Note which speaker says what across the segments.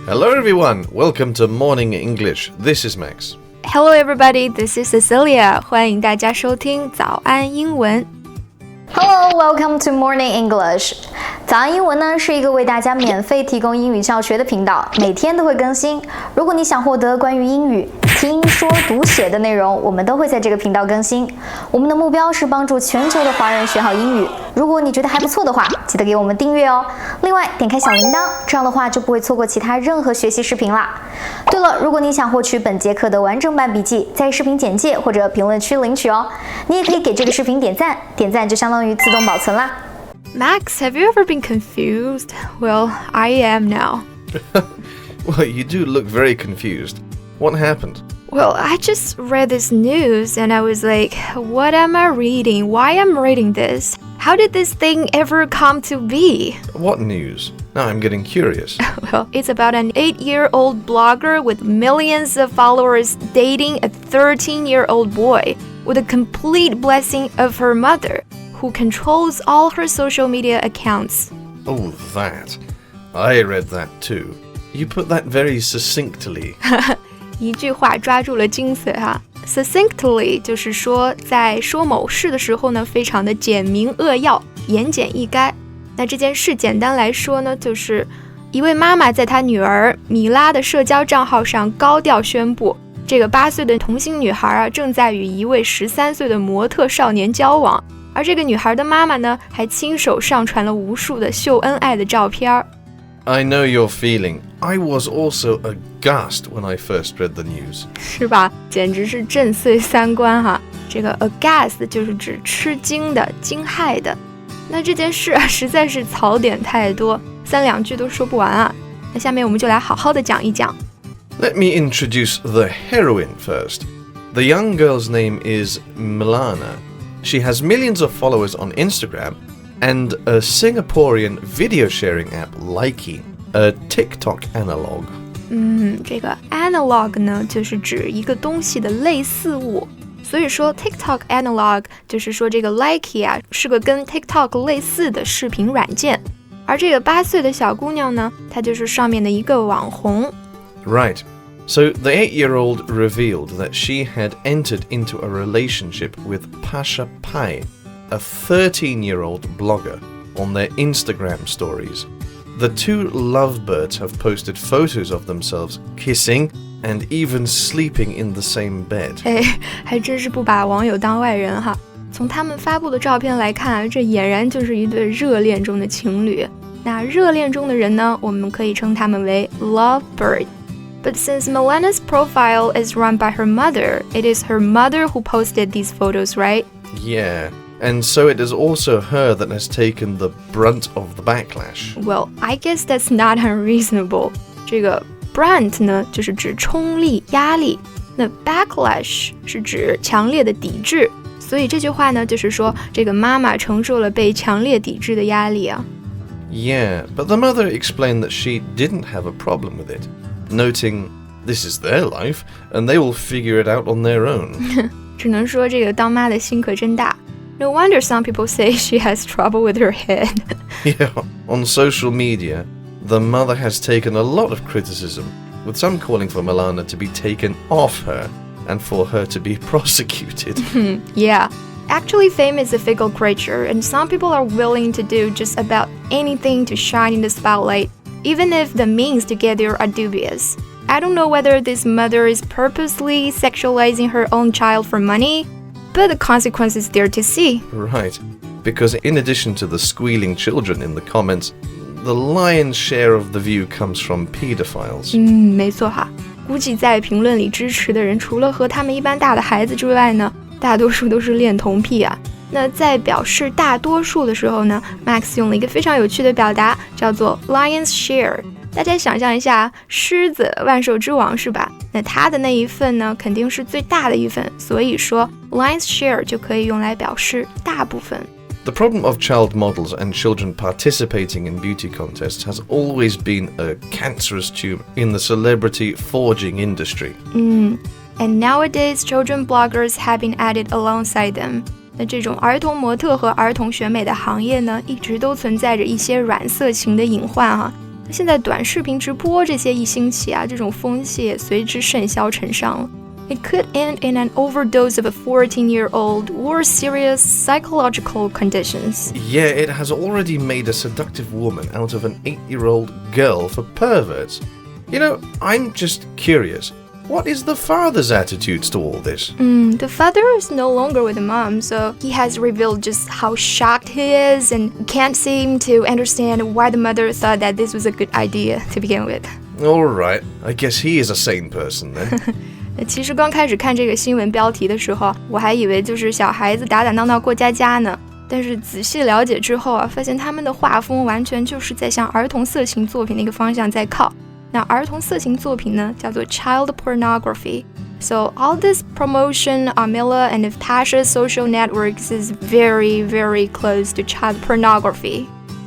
Speaker 1: Hello everyone, welcome to Morning English. This is Max.
Speaker 2: Hello everybody, this is Cecilia. 欢迎大家收听早安英文。
Speaker 3: Hello, welcome to Morning English. 早安英文呢是一个为大家免费提供英语教学的频道，每天都会更新。如果你想获得关于英语听说读写的内容，我们都会在这个频道更新。我们的目标是帮助全球的华人学好英语。如果你觉得还不错的话，记得给我们订阅哦。另外，点开小铃铛，这样的话就不会错过其他任何学习视频啦。对了，如果你想获取本节课的完整版笔记，在视频简介或者评论区领取哦。你也可以给这个视频点赞，点赞就相当于自动保存啦。
Speaker 2: Max, have you ever been confused? Well, I am now.
Speaker 1: Well, you do look very confused. What happened?
Speaker 2: Well, I just read this news and I was like, what am I reading? Why am I reading this? How did this thing ever come to be?
Speaker 1: What news? Now I'm getting curious.
Speaker 2: Well, it's about an 8-year-old blogger with millions of followers dating a 13-year-old boy with a complete blessing of her mother, who controls all her social media accounts.
Speaker 1: Oh, that. I read that too. You put that very succinctly.
Speaker 2: 一句话抓住了精髓哈。Succinctly 就是说在说某事的时候呢，非常的简明扼要，言简意赅。那这件事简单来说呢，就是一位妈妈在她女儿米拉的社交账号上高调宣布，这个8岁的同性女孩啊，正在与一位13岁的模特少年交往。而这个女孩的妈妈呢，还亲手上传了无数的秀恩爱的照片。
Speaker 1: I know your feeling. I was also aghast when I first read the news.
Speaker 2: 是吧？简直是震碎三观哈！这个 aghast 就是指吃惊的、惊骇的。那这件事啊，实在是槽点太多，3两句都说不完啊。那下面我们就来好好的讲一讲。
Speaker 1: Let me introduce the heroine first. The young girl's name is Milana.She has millions of followers on Instagram and a Singaporean video sharing app Likey, a TikTok analog.
Speaker 2: 这个 analog 呢，就是指一个东西的类似物。所以说 TikTok analog 就是说这个 Likey 啊，是个跟 TikTok 类似的视频软件。而这个8岁的小姑娘呢，她就是上面的一个网红。
Speaker 1: Right.So the 8-year-old revealed that she had entered into a relationship with Pasha Pai, a 13-year-old blogger, on their Instagram stories. The two lovebirds have posted photos of themselves kissing and even sleeping in the same bed.
Speaker 2: 还真是不把网友当外人哈。从他们发布的照片来看，这俨然就是一对热恋中的情侣。那热恋中的人呢，我们可以称他们为 lovebird.But since Milana's profile is run by her mother, it is her mother who posted these photos, right?
Speaker 1: Yeah, and so it is also her that has taken the brunt of the backlash.
Speaker 2: Well, I guess that's not unreasonable. 这个 brunt 呢，就是指冲力、压力。那 backlash 是指强烈的抵制。所以这句话呢，就是说这个妈妈承受了被强烈抵制的压力啊。
Speaker 1: Yeah, but the mother explained that she didn't have a problem with it.Noting, this is their life, and they will figure it out on their own.
Speaker 2: 只能说这个当妈的心可真大。No wonder some people say she has trouble with her head.
Speaker 1: Yeah, on social media, the mother has taken a lot of criticism, with some calling for Milana to be taken off her and for her to be prosecuted.
Speaker 2: Yeah, actually fame is a fickle creature, and some people are willing to do just about anything to shine in the spotlight.Even if the means to get there are dubious. I don't know whether this mother is purposely sexualizing her own child for money, but the consequence is there to see.
Speaker 1: Right, because in addition to the squealing children in the comments, the lion's share of the view comes from pedophiles.
Speaker 2: 没错哈，估计在评论里支持的人，除了和他们一般大的孩子之外呢，大多数都是恋童癖啊。那在表示大多数的时候呢 Max 用了一个非常有趣的表达，叫做 lion's share。 大家想象一下，狮子万兽之王是吧？那它的那一份呢，肯定是最大的一份，所以说 lion's share 就可以用来表示大部分。
Speaker 1: The problem of child models and children participating in beauty contests has always been a cancerous tumor in the celebrity forging industry.
Speaker 2: And nowadays children bloggers have been added alongside them. 那这种儿童模特和儿童选美的行业呢，一直都存在着一些软色情的隐患哈。现在短视频直播这些一兴起啊，这种风气也随之甚嚣尘上了。It could end in an overdose of a 14-year-old or serious psychological conditions.
Speaker 1: Yeah, it has already made a seductive woman out of an 8-year-old girl for perverts. You know, I'm just curious. What is the father's attitudes to all this?
Speaker 2: The father is no longer with the mom, so he has revealed just how shocked he is and can't seem to understand why the mother thought that this was a good idea to begin with.
Speaker 1: All right, I guess he is a sane person then.
Speaker 2: 其实刚开始看这个新闻标题的时候，我还以为就是小孩子打打闹闹过家家呢。但是仔细了解之后啊，发现他们的画风完全就是在向儿童色情作品那个方向在靠。那儿童色情作品呢，叫做 child pornography. So all this promotion on Mila and Tasha's social networks is very, very close to child pornography.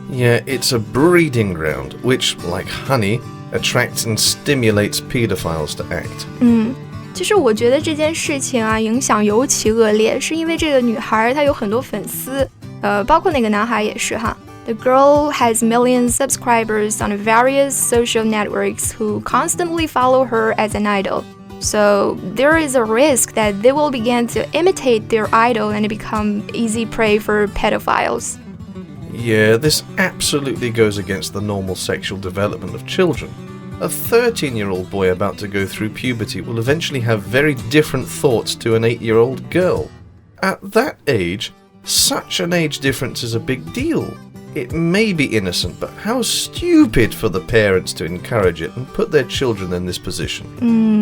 Speaker 1: Yeah, it's a breeding ground, which, like honey, attracts and stimulates pedophiles to act.
Speaker 2: 其实我觉得这件事情啊，影响尤其恶劣，是因为这个女孩她有很多粉丝，包括那个男孩也是哈。The girl has millions of subscribers on various social networks who constantly follow her as an idol. So there is a risk that they will begin to imitate their idol and become easy prey for pedophiles.
Speaker 1: Yeah, this absolutely goes against the normal sexual development of children.A 13-year-old boy about to go through puberty will eventually have very different thoughts to an 8-year-old girl. At that age, such an age difference is a big deal. It may be innocent, but how stupid for the parents to encourage it and put their children in this position.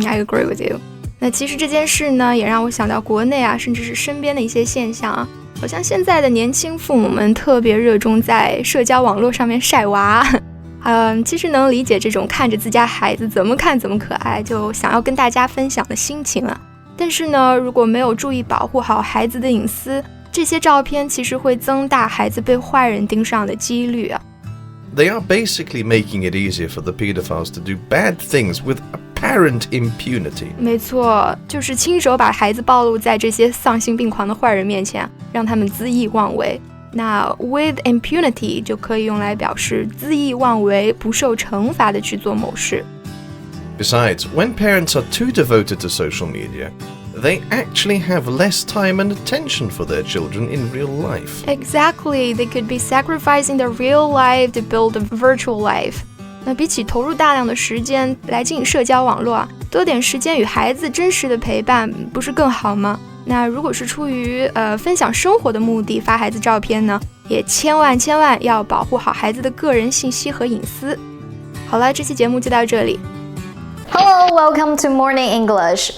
Speaker 2: I agree with you. 那其实这件事呢，也让我想到国内啊，甚至是身边的一些现象啊。好像现在的年轻父母们特别热衷在社交网络上面晒娃。其实能理解这种看着自家孩子怎么看怎么可爱，就想要跟大家分享的心情啊。但是呢，如果没有注意保护好孩子的隐私，这些照片其实会增大孩子被坏人盯上的几率啊。
Speaker 1: They are basically making it easier for the pedophiles to do bad things with apparent impunity.
Speaker 2: 没错，就是亲手把孩子暴露在这些丧心病狂的坏人面前，让他们恣意妄为。那 with impunity 就可以用来表示恣意妄为、不受惩罚的去做某事。
Speaker 1: Besides, when parents are too devoted to social media, they actually have less time and attention for their children in real life.
Speaker 2: Exactly, they could be sacrificing their real life to build a virtual life. 那比起投入大量的时间来经营社交网络啊，多点时间与孩子真实的陪伴，不是更好吗？那如果是出于分享生活的目的发孩子照片呢，也千万要保护好孩子的个人信息和隐私。好了，这期节目就到这里。
Speaker 3: Hello, welcome to Morning English.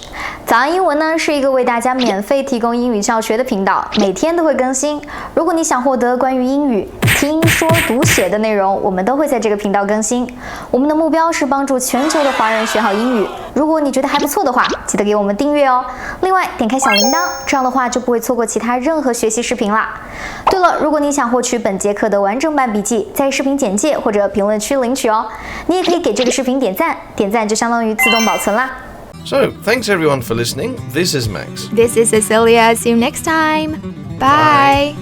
Speaker 3: 早安英文呢是一个为大家免费提供英语教学的频道，每天都会更新。如果你想获得关于英语听说读写的内容，我们都会在这个频道更新。我们的目标是帮助全球的华人学好英语。如果你觉得还不错的话，记得给我们订阅哦。另外，点开小铃铛，这样的话就不会错过其他任何学习视频啦。对了，如果你想获取本节课的完整版笔记，在视频简介或者评论区领取哦。你也可以给这个视频点赞，点赞就相当于自动保存啦。
Speaker 1: So, thanks everyone for listening. This is Max.
Speaker 2: This is Cecilia. See you next time. Bye.